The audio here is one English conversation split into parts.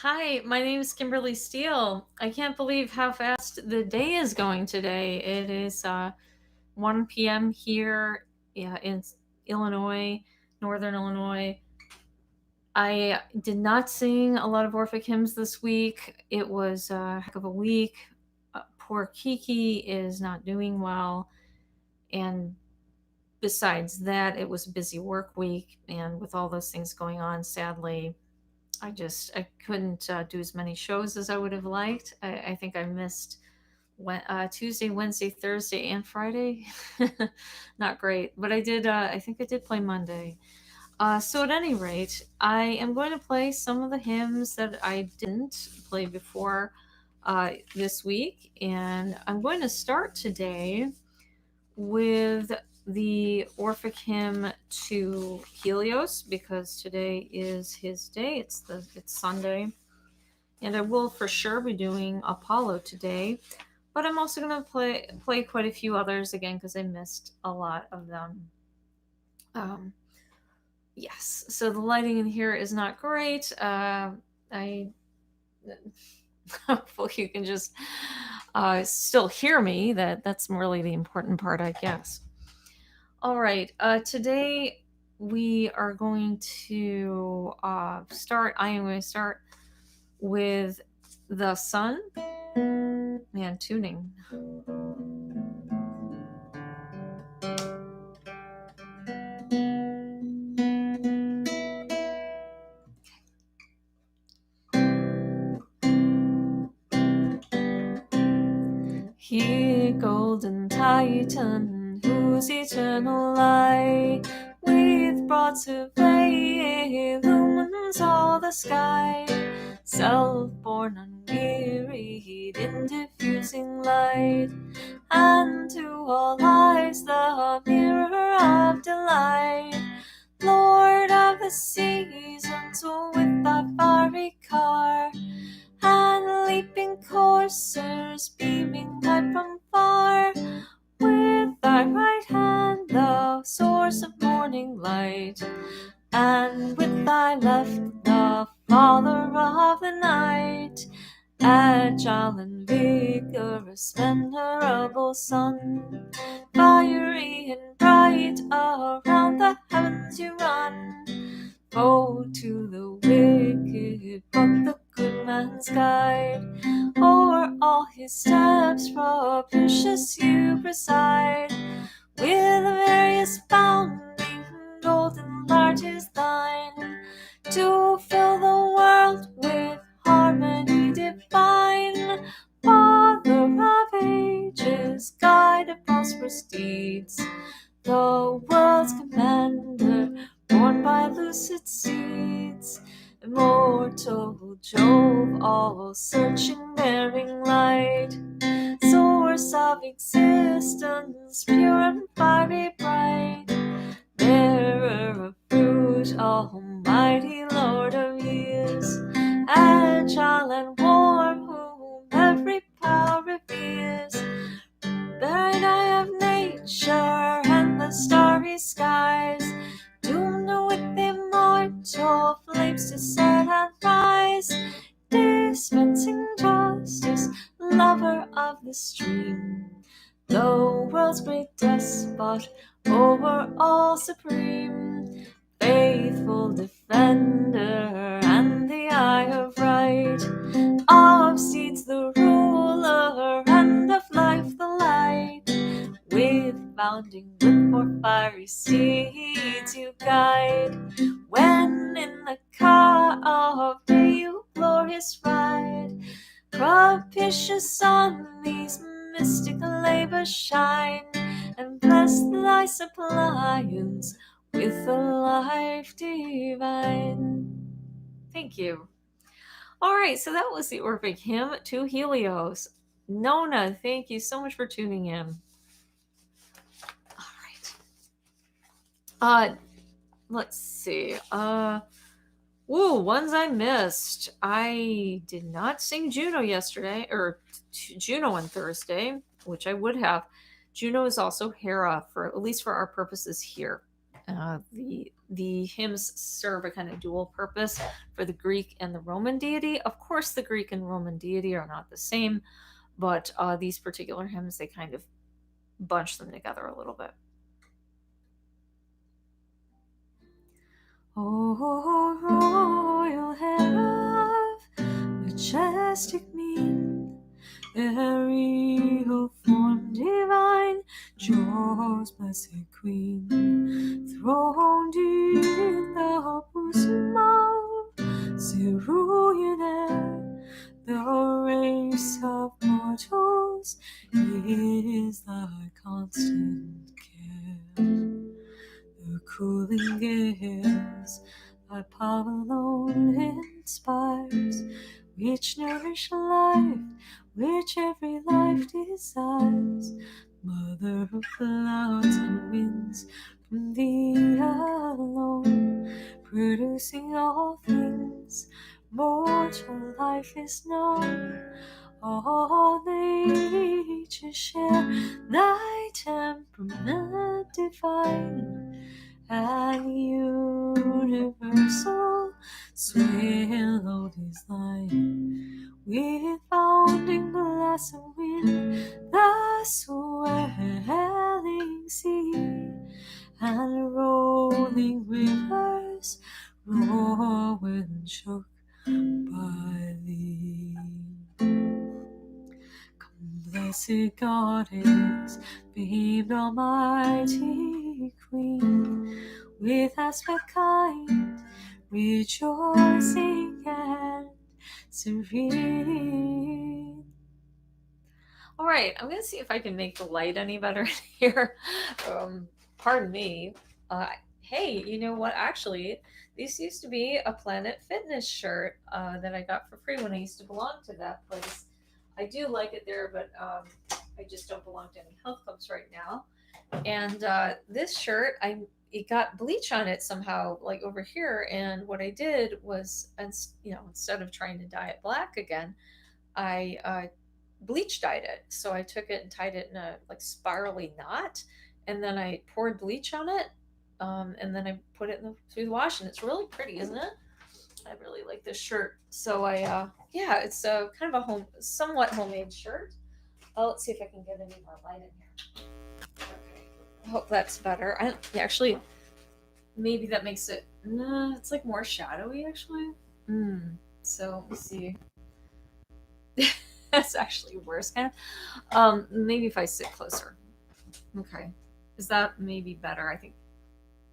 Hi, my name is Kimberly Steele. I can't believe how fast the day is going today. It is 1 p.m. here, yeah, in Illinois, Northern Illinois. I did not sing a lot of Orphic hymns this week. It was a heck of a week. Poor Kiki is not doing well. And besides that, it was a busy work week. And with all those things going on, sadly, I couldn't do as many shows as I would have liked. I think I missed Tuesday, Wednesday, Thursday, and Friday. Not great, but I did. I think I did play Monday. So at any rate, I am going to play some of the hymns that I didn't play before this week, and I'm going to start today with the Orphic hymn to Helios because today is his day. It's Sunday, and I will for sure be doing Apollo today. But I'm also gonna play quite a few others again because I missed a lot of them. Um, yes, so the lighting in here is not great. I hopefully you can just still hear me. That's really the important part, I guess. All right. Today we are going to start. I am going to start with the sun and tuning. Hear golden Titan, whose eternal light with broad survey illumines all the sky. Self-born, unwearied in diffusing light, and to all eyes the mirror of delight. Lord of the seasons, with thy fiery car, and leaping coursers beaming light from far, with thy right hand the source of morning light, and with thy left the father of the night. Agile and vigorous, venerable sun, fiery and bright, around the heavens you run. Woe to the wicked, but the good man's guide. O'er all his steps propitious you preside. With various bounding golden large is thine, to fill the world with harmony divine. Father of ages, guide of prosperous deeds, the world's commander, born by lucid seeds. Immortal Jove, all searching, bearing light, source of existence, pure and fiery bright, bearer of fruit, almighty Lord of years, agile and warm, whom every power reveres. Buried eye of nature and the starry skies, doomed with immortal flames to set and rise, dispensing justice, lover of the stream, the world's great despot, over all supreme, faithful defender and the eye of right, of seeds the ruler and of life the light, with bounding with porphyry seeds you guide, when in the car of day you glorious ride. Propitious on these mystic labors shine, and bless thy suppliance with a life divine. Thank you. All right, so that was the Orphic hymn to Helios. Nona, thank you so much for tuning in. All right. Let's see. Ones I missed. I did not sing Juno yesterday, or Juno on Thursday, which I would have. Juno is also Hera, for at least for our purposes here. The hymns serve a kind of dual purpose for the Greek and the Roman deity. Of course, the Greek and Roman deity are not the same, but these particular hymns, they kind of bunch them together a little bit. Oh, royal hair of majestic mien, aerial form divine, Joy's blessed queen, throned in the bosom of cerulean air, the race of mortals is thy constant care. The cooling gales thy power alone inspires, which nourish life, which every life desires. Mother of clouds and winds, from thee alone, producing all things, mortal life is known. All nature share thy temperament divine, and universal swallow is thine. With bounding blossom wind, the swelling sea, and rolling rivers roar when shook by thee. Blessed goddess, beamed almighty queen, with aspect kind, rejoicing and serene. All right, I'm going to see if I can make the light any better here. Pardon me. Hey, you know what? Actually, this used to be a Planet Fitness shirt that I got for free when I used to belong to that place. I do like it there, but I just don't belong to any health clubs right now. And this shirt, it got bleach on it somehow, like over here. And what I did was, instead of trying to dye it black again, I bleach dyed it. So I took it and tied it in a like spirally knot, and then I poured bleach on it, and then I put it through the wash, and it's really pretty, isn't it? I really like this shirt. So it's a kind of a somewhat homemade shirt. Let's see if I can get any more light in here. Okay, I hope that's better. Actually, maybe that makes it. Nah, it's like more shadowy actually. So let's see. That's actually worse, kind of. Maybe if I sit closer. Okay, is that maybe better? I think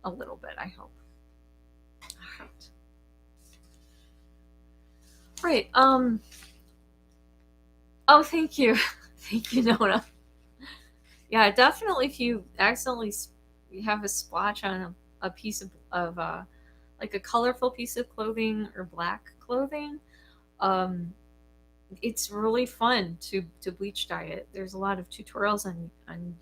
a little bit. I hope. All right. Right. Oh, thank you. Thank you, Nona. Yeah, definitely. If you accidentally have a splotch on a piece of like a colorful piece of clothing or black clothing, it's really fun to bleach dye it. There's a lot of tutorials on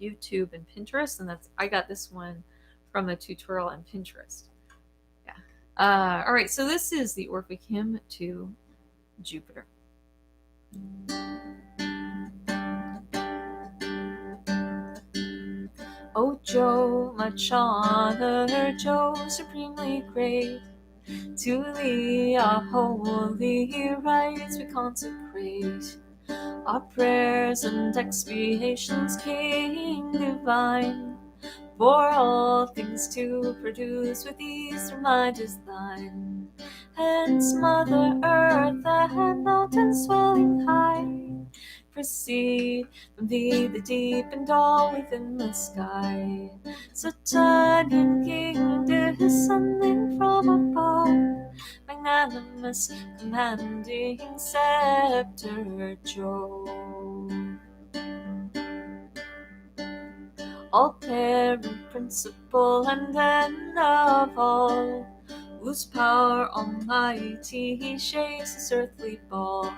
YouTube and Pinterest, and I got this one from a tutorial on Pinterest. Yeah. All right. So this is the Orphic Hymn to Jupiter. O Joe, much honored Joe, supremely great, to thee our holy rites we consecrate, our prayers and expiations, King divine, for all things to produce with ease through my design. Hence Mother Earth and mountains swelling high proceed from thee, the deep and all within the sky. Saturnian king descending from above, magnanimous commanding scepter Jove. All parent, principle, and end of all, whose power almighty shakes this earthly ball.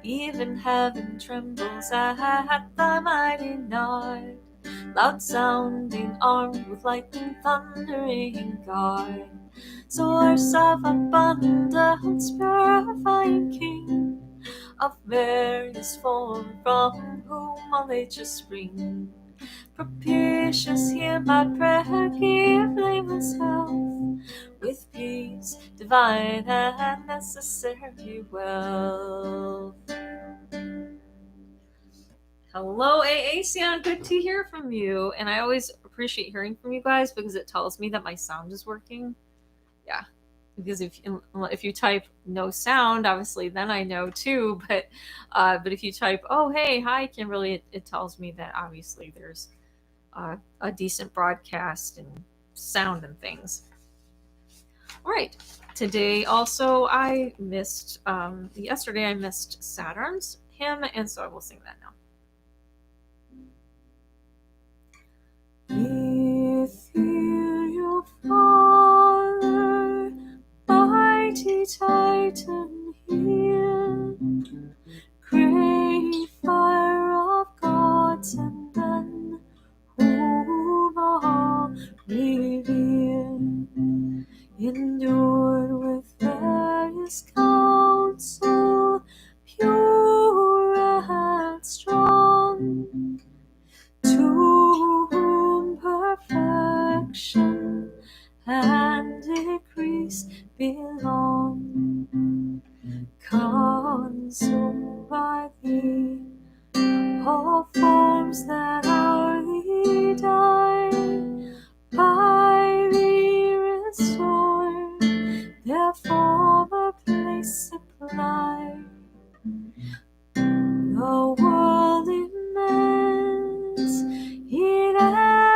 Even heaven trembles at thy mighty nod, loud sounding, armed with lightning, thundering guard. Source of abundance, purifying King, of various form, from whom all nature spring. Propitious, hear my prayer, give blameless health, with peace divine and necessary wealth. Hello, Aasion. Good to hear from you. And I always appreciate hearing from you guys because it tells me that my sound is working. Yeah, because if you type no sound, obviously then I know too. But if you type oh hey hi Kimberly, it tells me that obviously there's a decent broadcast and sound and things. All right. Today also I missed yesterday I missed Saturn's hymn, and so I will sing that now. Ethereal Father, mighty Titan here, great fire of gods and men, whom all revere, endured with various counsel, pure and strong, to whom perfection and decrease belong, consumed by thee, all forms that hourly die, by thee restored, their former place supply. The world immense, in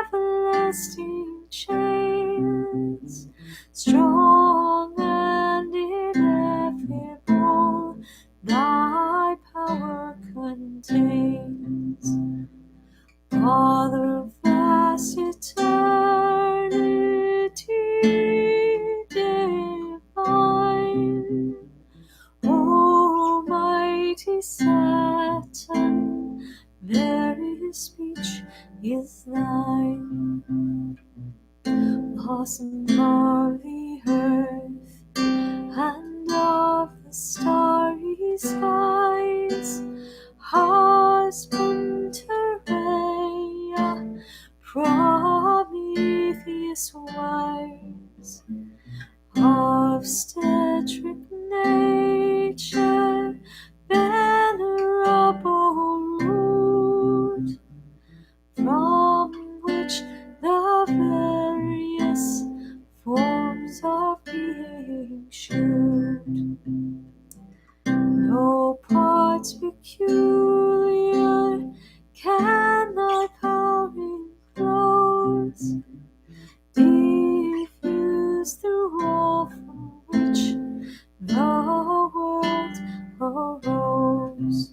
everlasting chains, strong and ineffable, thy power contains. Father of vast eternity divine, Almighty Saturn, very speech is thine. Blossom of the earth and of the starry skies, husband Terrea, Prometheus wise, obstetric nature, venerable root, from which the various forms of being shoot. No parts peculiar can thy power enclose, diffuse through all from which the world arose.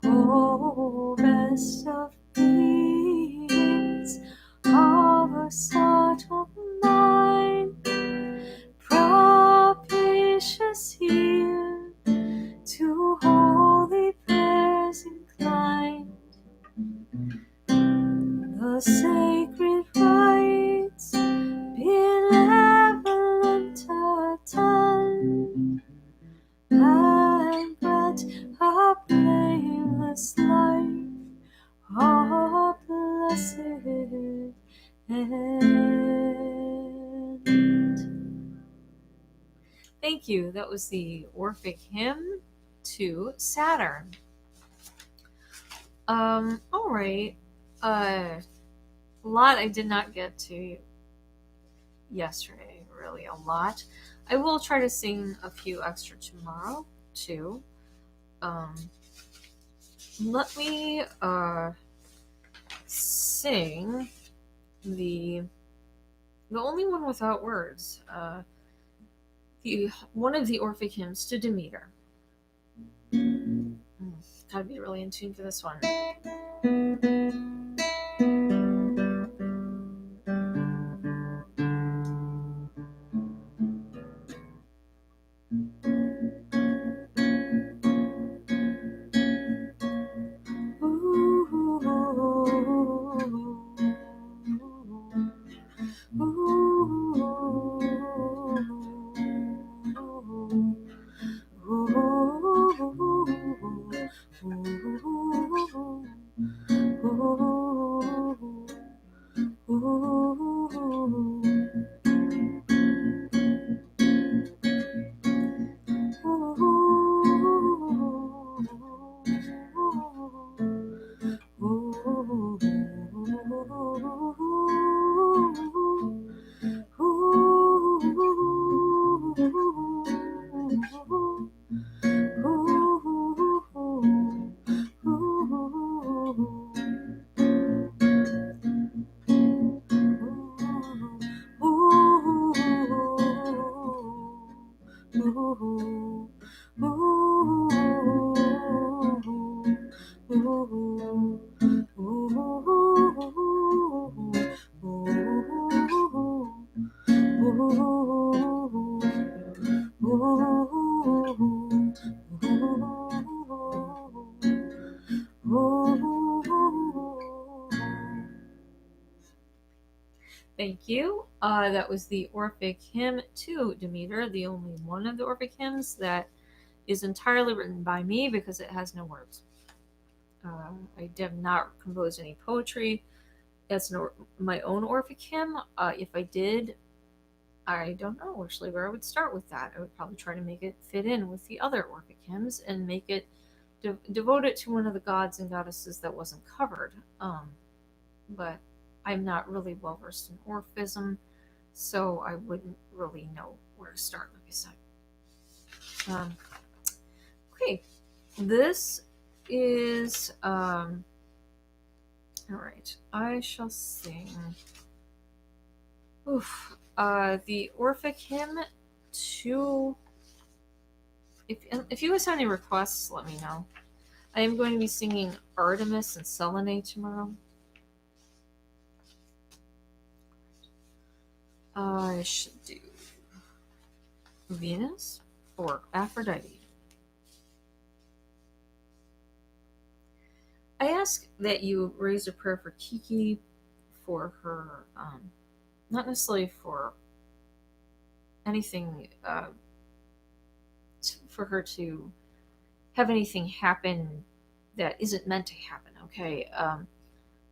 O best of beings, of a subtle mind, propitious here, to holy prayers inclined, the sacred rites benevolent attend, and grant a blameless life, a blessed end. Thank you. That was the Orphic Hymn to Saturn. All right. A lot I did not get to yesterday, really a lot. I will try to sing a few extra tomorrow too. Let me sing the only one without words. One of the Orphic hymns to Demeter. Gotta be really in tune for this one. Thank you. That was the Orphic Hymn to Demeter, the only one of the Orphic hymns that is entirely written by me because it has no words. I did not compose any poetry. That's my own Orphic hymn. If I did, I don't know actually where I would start with that. I would probably try to make it fit in with the other Orphic hymns and make it devote it to one of the gods and goddesses that wasn't covered. But I'm not really well versed in Orphism, so I wouldn't really know where to start, like I said. Okay, this is all right. I shall sing. The Orphic hymn to. If you guys have any requests, let me know. I am going to be singing Artemis and Selene tomorrow. I should do Venus or Aphrodite. I ask that you raise a prayer for Kiki, for her, not necessarily for anything, for her to have anything happen that isn't meant to happen, okay?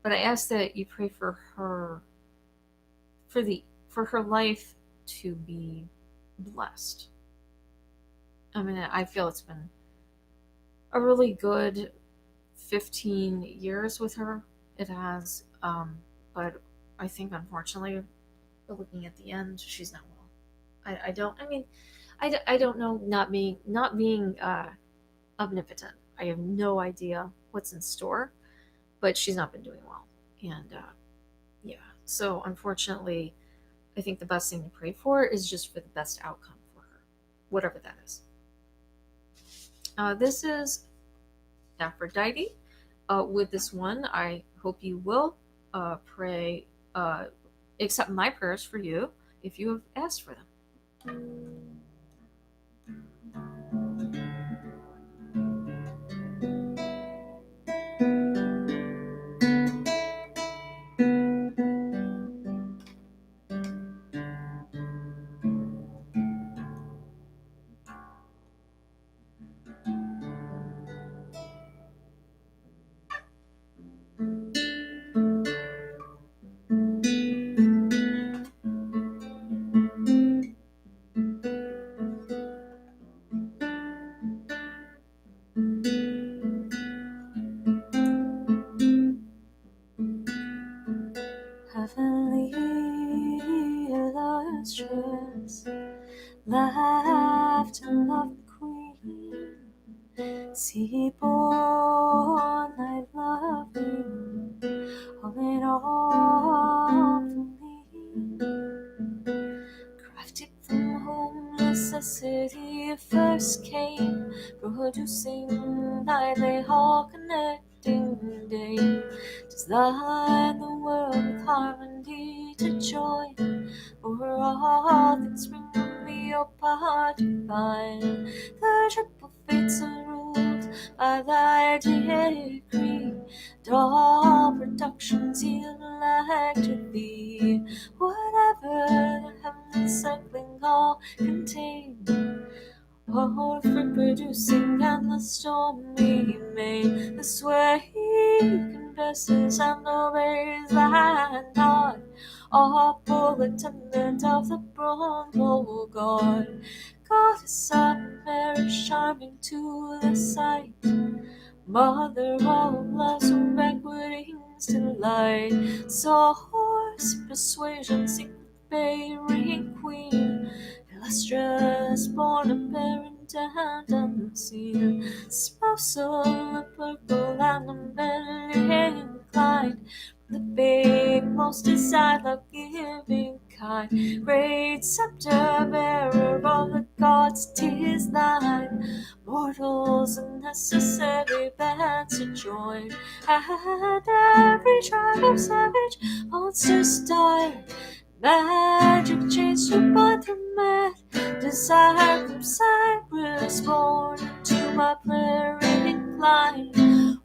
But I ask that you pray for her, for her life to be blessed. I mean, I feel it's been a really good 15 years with her. It has, but I think unfortunately, looking at the end, she's not well. I don't know. Not being omnipotent, I have no idea what's in store, but she's not been doing well, and yeah. So unfortunately, I think the best thing to pray for is just for the best outcome for her, whatever that is. This is Aphrodite. With this one, I hope you will pray, accept my prayers for you if you have asked for them. Heavenly illustrious, laughed and loved the queen. Sea-born, I love you, all in all for me. Crafted from whom necessity first came, producing nightly all connecting day. Design the world with harmony to join, for all things spring from your part divine. The triple fates are ruled by thy decree, and all productions yield like to thee. Whatever the heavens circling all contain, all reproducing and the stormy main. This way confesses and obeys thy thought, all full attendant of the bronze god. Goddess of marriage, charming to the sight, mother of love's banquetings delight. Source, persuasion, secret bearing queen, illustrious, born of parent and unseen, spousal of purple and unbending inclined, the big, most desired, love-giving kind. Great scepter bearer of the gods, 'tis thine. Mortals a necessary band to join, and every tribe of savage monsters die. Magic chains to bind the mad, desire from Cyrus born, to my prayer incline.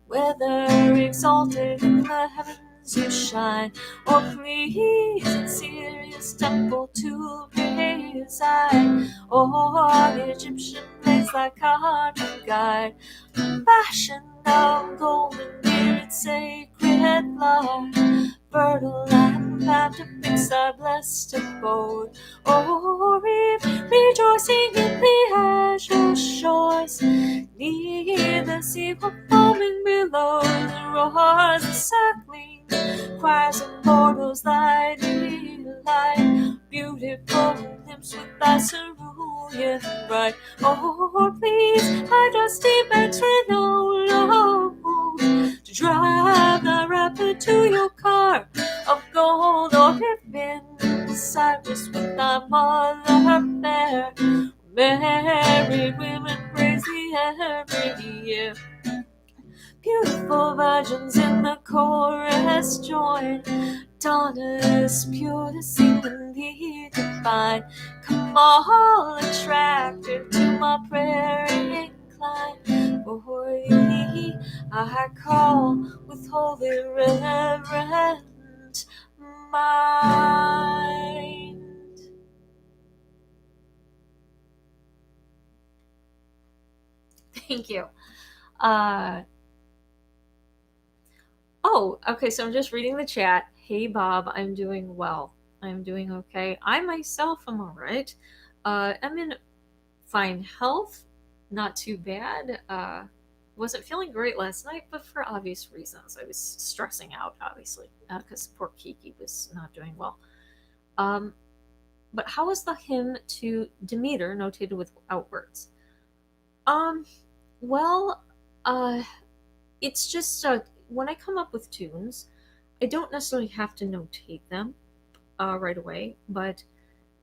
Whether exalted in the heavens you shine, or please in Sirius' temple to reside, or Egyptian maids like heart and guide, fashioned of golden bearded sacred blood, fertile and fab to fix our blessed abode. Oh, rejoicing in the azure shores, near the sea foaming below, the roars of circling choirs of mortals thy delight, beautiful limbs with thy cerulean bright. Oh, please, I dusty banks renown to drive the rapid to your car of gold, or if in Cyrus with thy mother fair, married women praise thee every year. Beautiful virgins in the chorus join, daughters pure to sing and thee divine. Come all attracted to my prayer incline. For thee I call with holy reverent mind. Thank you. Oh, okay, so I'm just reading the chat. Hey, Bob, I'm doing well. I'm doing okay. I myself am all right. I'm in fine health, not too bad. Wasn't feeling great last night, but for obvious reasons. I was stressing out, obviously, because poor Kiki was not doing well. But how was the hymn to Demeter notated without words? Well, it's just when I come up with tunes, I don't necessarily have to notate them right away, but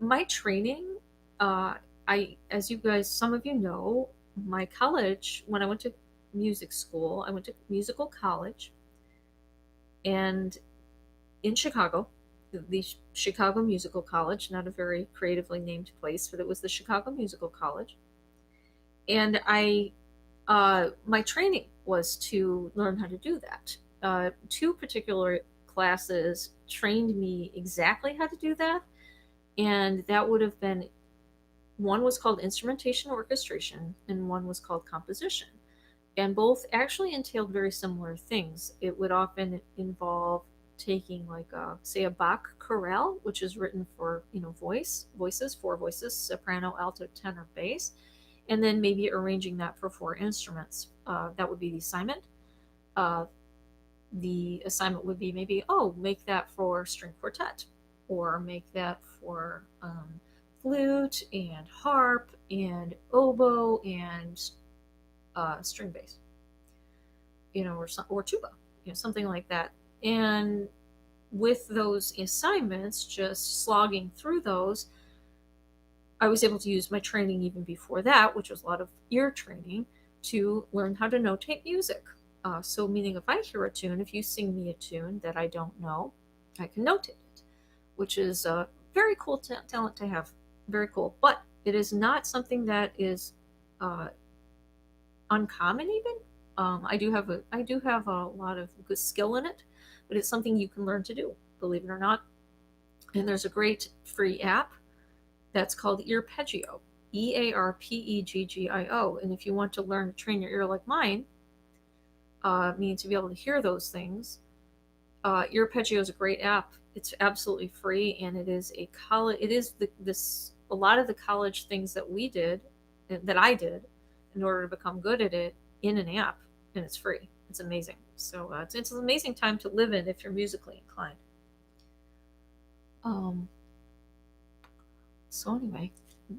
my training, as you guys, some of you know, my college, when I went to music school, I went to musical college, and in Chicago, the Chicago Musical College, not a very creatively named place, but it was the Chicago Musical College. And my training was to learn how to do that. Two particular classes trained me exactly how to do that, and that would have been, one was called instrumentation orchestration and one was called composition, and both actually entailed very similar things. It would often involve taking, like, say, a Bach chorale, which is written for voices, four voices, soprano, alto, tenor, bass, and then maybe arranging that for four instruments. That would be the assignment. The assignment would be maybe, make that for string quartet, or make that for flute and harp and oboe and string bass, or tuba, something like that. And with those assignments, just slogging through those, I was able to use my training even before that, which was a lot of ear training, to learn how to notate music. So meaning, if I hear a tune, if you sing me a tune that I don't know, I can notate it, which is a very cool talent to have. Very cool. But it is not something that is uncommon even. I do have a lot of good skill in it, but it's something you can learn to do, believe it or not. And there's a great free app that's called Earpeggio, Earpeggio. And if you want to learn to train your ear like mine, meaning to be able to hear those things, Earpeggio is a great app. It's absolutely free, and it is a college. It is a lot of the college things that I did, in order to become good at it, in an app, and it's free. It's amazing. So it's an amazing time to live in if you're musically inclined. So anyway,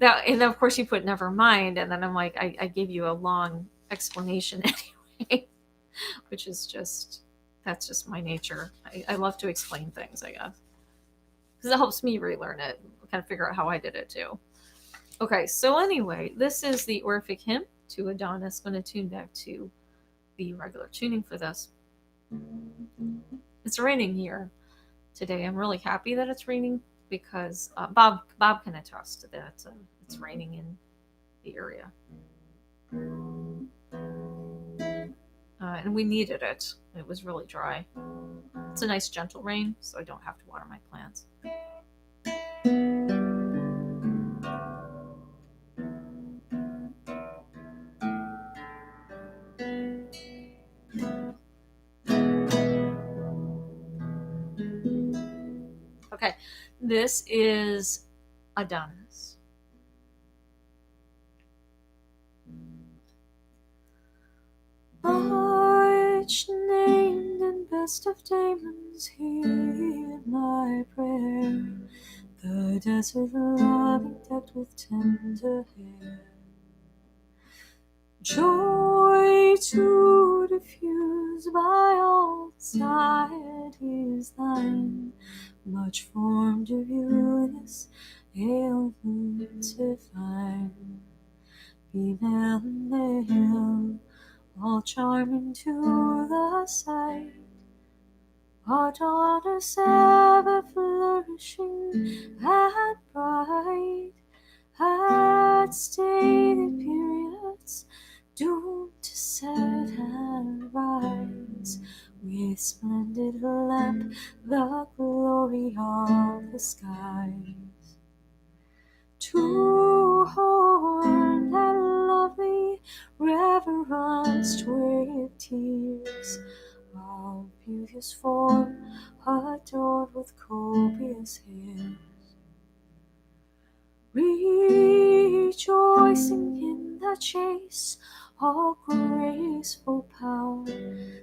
and of course you put never mind, and then I'm like, I gave you a long explanation anyway, which is that's just my nature. I love to explain things, I guess, because it helps me relearn it, kind of figure out how I did it too. Okay, so anyway, this is the Orphic Hymn to Adonis. I'm going to tune back to the regular tuning for this. It's raining here today. I'm really happy that it's raining because Bob can attest that it's raining in the area. And we needed it. It was really dry. It's a nice gentle rain, so I don't have to water my plants. Okay, this is Adonis. Arch named and best of daemons, hear my prayer. The desert loving decked with tender hair. Joy to diffuse by all sides is thine. Much formed of you this ailment divine. Female and male, all charming to the sight. Our daughters ever flourishing and bright, at stated periods doomed to set and rise. With splendid lamp, the glory of the skies. Too horned and lovely, reverenced with tears, of beauteous form, adorned with copious hairs. Rejoicing in the chase, all graceful power,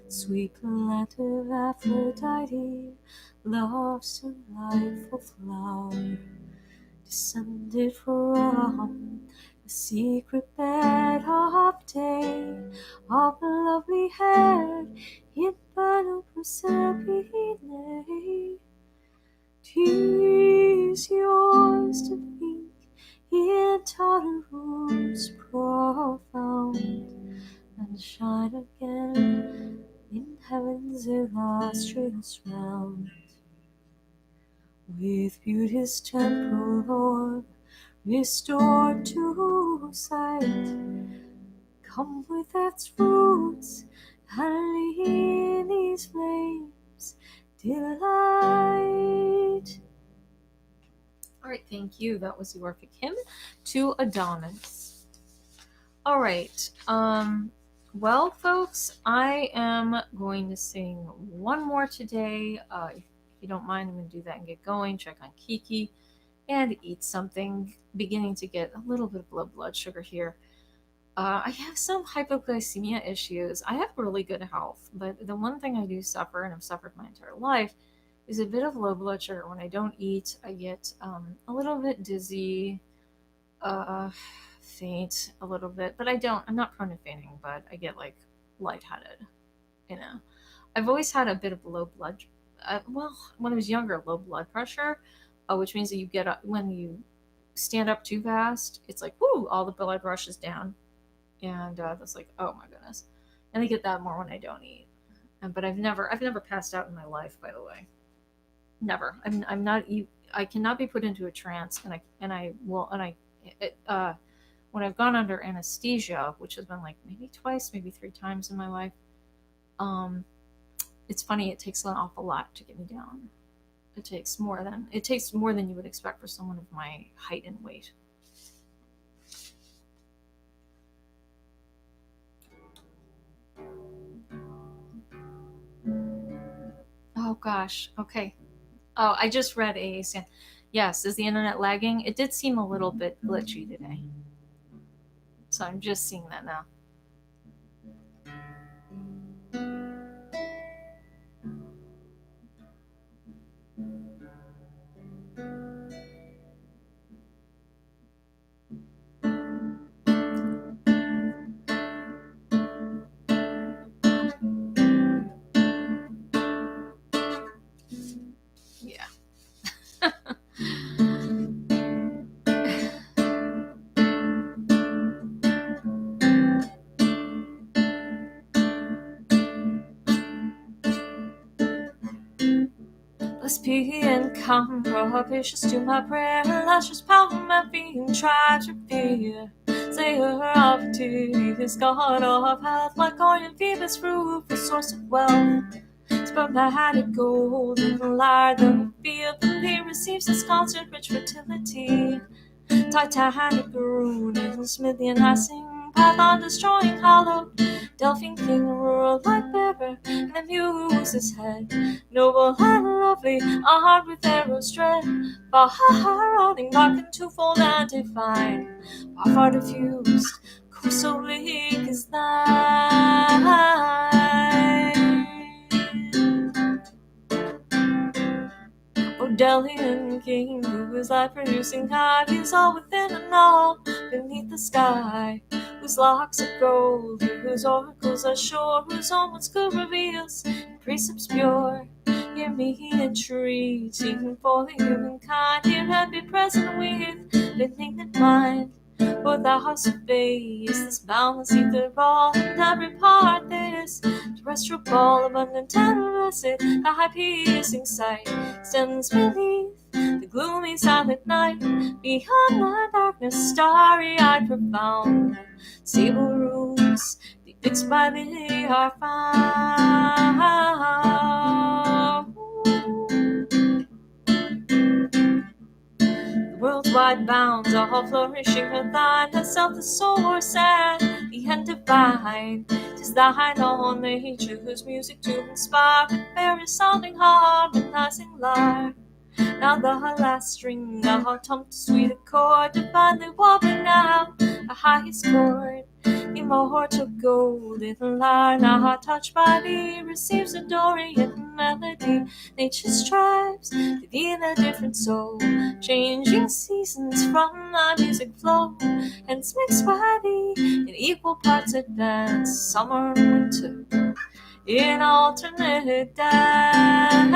sweet plaintive Aphrodite, love's delightful flower, descended from the secret bed of day, of lovely hair in Banu Proserpine. 'Tis yours to think in tolerance profound, and shine again in heaven's illustrious round. With beauty's temporal orb restored to sight, come with its fruits and leave these flames delight. All right, thank you. That was the Orphic Hymn to Adonis. All right. Well, folks, I am going to sing one more today. If you don't mind, I'm going to do that and get going. Check on Kiki and eat something. Beginning to get a little bit of low blood sugar here. I have some hypoglycemia issues. I have really good health, but the one thing I do suffer, and I've suffered my entire life, is a bit of low blood sugar. When I don't eat, I get a little bit dizzy, faint a little bit, but I'm not prone to fainting, but I get like lightheaded, you know. I've always had a bit of low blood, well, when I was younger, low blood pressure, which means that you get up, when you stand up too fast, it's like, whoo, all the blood rushes down. And that's like, oh my goodness. And I get that more when I don't eat. But I've never passed out in my life, by the way. Never. I'm not. I cannot be put into a trance, and when I've gone under anesthesia, which has been like maybe twice, maybe 3 times in my life. It's funny. It takes an awful lot to get me down. It takes more than you would expect for someone of my height and weight. Oh gosh. Okay. Oh, I just read a. Yes, is the internet lagging? It did seem a little bit glitchy today. So I'm just seeing that now. Yeah. pee and come propitious to my prayer. Lashes pound my feet and try to fear. Say her opportunity is God of health, like corn and Phoebus fruit, for source of wealth. Spermatic gold in the light of the field, and he receives his concert rich fertility. Titanic rune in Smithian hissing, Python destroying hollow, Delphine king rural like bearer, and the muse's head, noble and lovely, armed with arrows dread, far running dark and twofold and divine, far diffused, course so bleak is thine. O Delian king, who is life producing high, is all within and all beneath the sky, whose locks are gold, whose oracles are sure, whose onwards good reveals precepts pure. Hear me entreating for the humankind, hear and be present with benignant mind. For thou surveyest this boundless ether ball, and every part this terrestrial ball, abundant and blessed, a high piercing sight stands beneath the gloomy silent night. Beyond the darkness, starry-eyed, profound, stable rooms fixed by thee are found. The world's wide bounds are all flourishing her thine, herself the soul sad, the end divine. 'Tis thine all nature whose music to inspire, with fairest sounding harmonizing lyre. Now the last string, now tump to sweet accord, divinely wobbling now the highest chord. Immortal golden lyre, now touched by thee, receives a Dorian melody. Nature strives to be in a different soul, changing seasons from my music flow, hence mixed by thee in equal parts advance, summer and winter in alternate dance.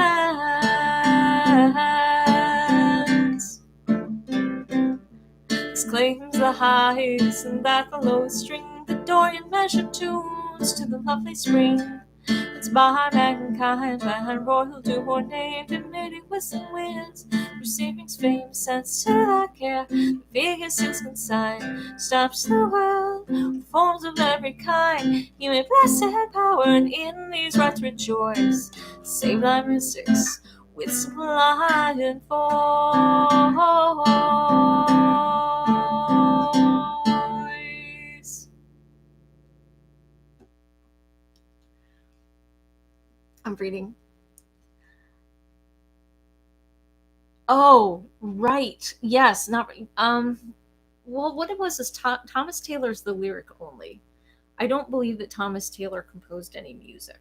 This claims the highest and that the lowest string, the Dorian measure tunes to the lovely spring. It's by mankind, man royal to ordained, admitting wisdom wins, receiving fame, sense to thy care. The figure is consigned, stops the world, with forms of every kind. You may blessed power, and in these rites rejoice. Save thy mystics with sublime voice. I'm reading. Oh, right. Yes, not well, what it was is Thomas Taylor's the lyric only. I don't believe that Thomas Taylor composed any music.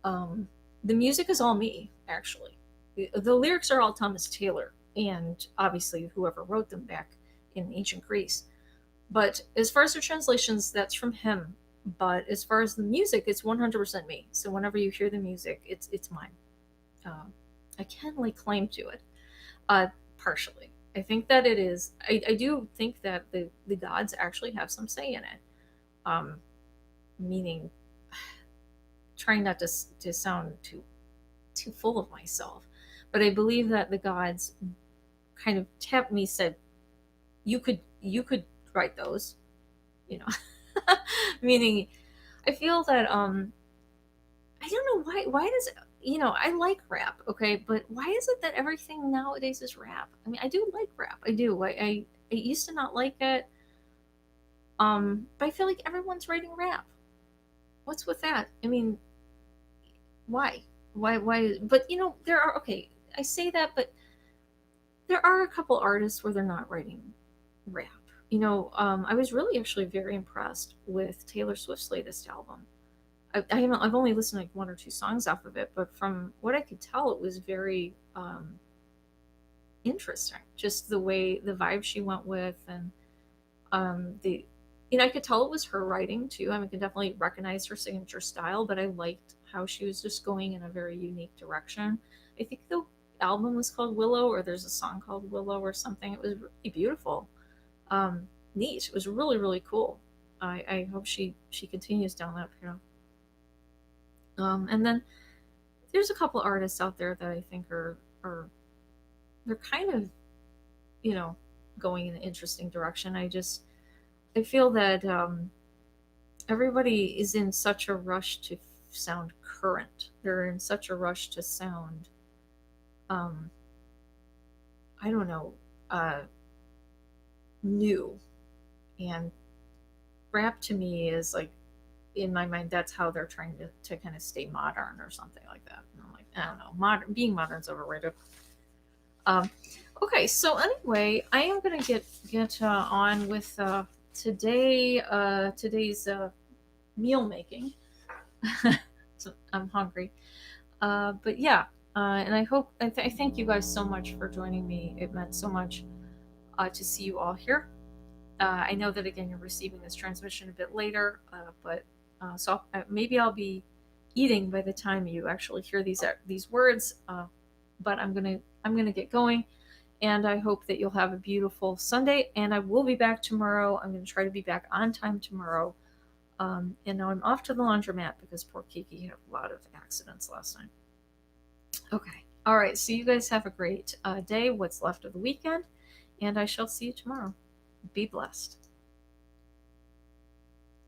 Um, the music is all me, actually. The lyrics are all Thomas Taylor, and obviously whoever wrote them back in ancient Greece. But as far as the translations, that's from him. But as far as the music, it's 100% me. So whenever you hear the music, it's mine. Uh, I can lay claim to it, uh, partially. I think that it is. I do think that the gods actually have some say in it. Meaning, trying not to sound too full of myself, but I believe that the gods kind of tapped me, said, you could write those, you know. Meaning, I feel that I don't know why does, I like rap, okay, but why is it that everything nowadays is rap? I mean, I do like rap, I do. I used to not like it, but I feel like everyone's writing rap. What's with that? I mean, why? Why? But there are, okay. I say that, but there are a couple artists where they're not writing rap. I was really actually very impressed with Taylor Swift's latest album. I've only listened to like one or two songs off of it, but from what I could tell, it was very interesting. Just the way, the vibe she went with, and the I could tell it was her writing too. I could definitely recognize her signature style, but I liked how she was just going in a very unique direction. I think the album was called Willow, or there's a song called Willow or something. It was really beautiful, neat. It was really really cool. I hope she continues down that path. And then there's a couple artists out there that I think are are they're kind of, you know, going in an interesting direction. I feel that everybody is in such a rush to sound current. They're in such a rush to sound, um, I don't know, uh, new. And rap to me is like, in my mind, that's how they're trying to kind of stay modern or something like that. And I'm like, I don't know, being modern's overrated. Um, okay, so anyway, I am gonna get on with today's meal making. So I'm hungry. But yeah, and I thank you guys so much for joining me. It meant so much to see you all here. I know that again you're receiving this transmission a bit later, but so maybe I'll be eating by the time you actually hear these words. But I'm gonna get going, and I hope that you'll have a beautiful Sunday. And I will be back tomorrow. I'm gonna try to be back on time tomorrow. And now I'm off to the laundromat because poor Kiki had a lot of accidents last night. Okay. All right. So you guys have a great day, what's left of the weekend, and I shall see you tomorrow. Be blessed.